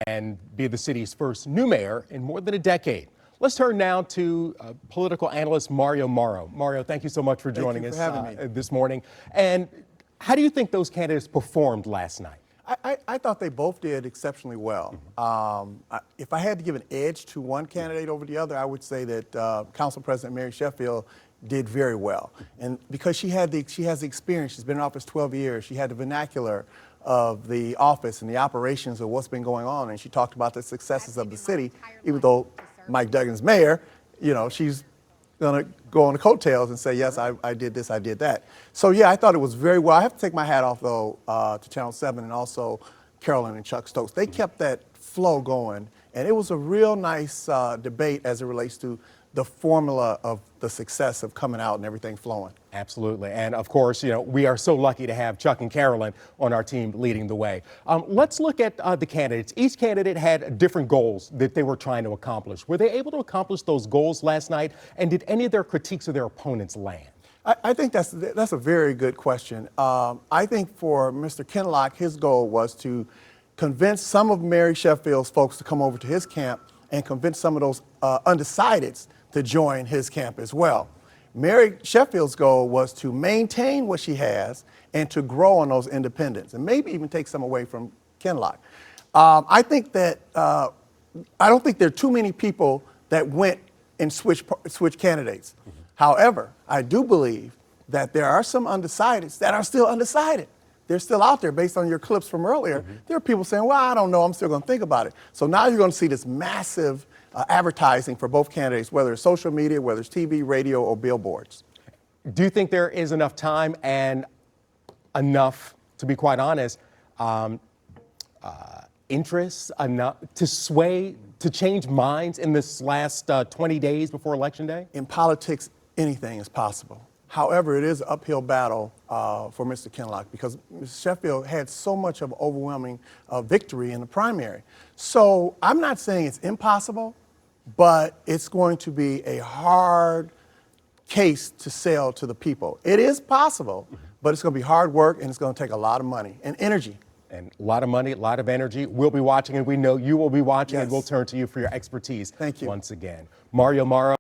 and be the city's first new mayor in more than a decade. Let's turn now to political analyst Mario Morrow. Mario, thank you so much for joining us this morning. And how do you think those candidates performed last night? I thought they both did exceptionally well. If I had to give an edge to one candidate over the other, I would say that Council President Mary Sheffield did very well. And because she has the experience, she's been in office 12 years, she had the vernacular of the office and the operations of what's been going on, and she talked about the successes of the city, even though Mike Duggan's mayor, you know, she's going to go on the coattails and say, yes, I did this, I did that. So, yeah, I thought it was very well. I have to take my hat off, though, to Channel 7 and also Carolyn and Chuck Stokes. They kept that flow going, and it was a real nice debate as it relates to the formula of the success of coming out and everything flowing. Absolutely. And of course, you know, we are so lucky to have Chuck and Carolyn on our team leading the way. Let's look at the candidates. Each candidate had different goals that they were trying to accomplish. Were they able to accomplish those goals last night? And did any of their critiques of their opponents land? I think that's a very good question. I think for Mr. Kinloch, his goal was to convince some of Mary Sheffield's folks to come over to his camp and convince some of those undecideds to join his camp as well. Mary Sheffield's goal was to maintain what she has and to grow on those independents and maybe even take some away from Kinloch. I think that I don't think there are too many people that went and switched candidates. However, I do believe that there are some undecideds that are still undecided. They're still out there based on your clips from earlier. There are people saying, well, I don't know, I'm still going to think about it. So now you're going to see this massive advertising for both candidates, whether it's social media, whether it's TV, radio, or billboards. Do you think there is enough time and enough, to be quite honest, interest enough to sway, to change minds in this last 20 days before Election Day? In politics, anything is possible. However, it is an uphill battle for Mr. Kinloch because Ms. Sheffield had so much of overwhelming victory in the primary. So I'm not saying it's impossible, but it's going to be a hard case to sell to the people. It is possible, but it's going to be hard work and it's going to take a lot of money and energy. And a lot of money, a lot of energy. We'll be watching, and we know you will be watching, Yes. And we'll turn to you for your expertise. Thank you. Once again. Mario Morrow.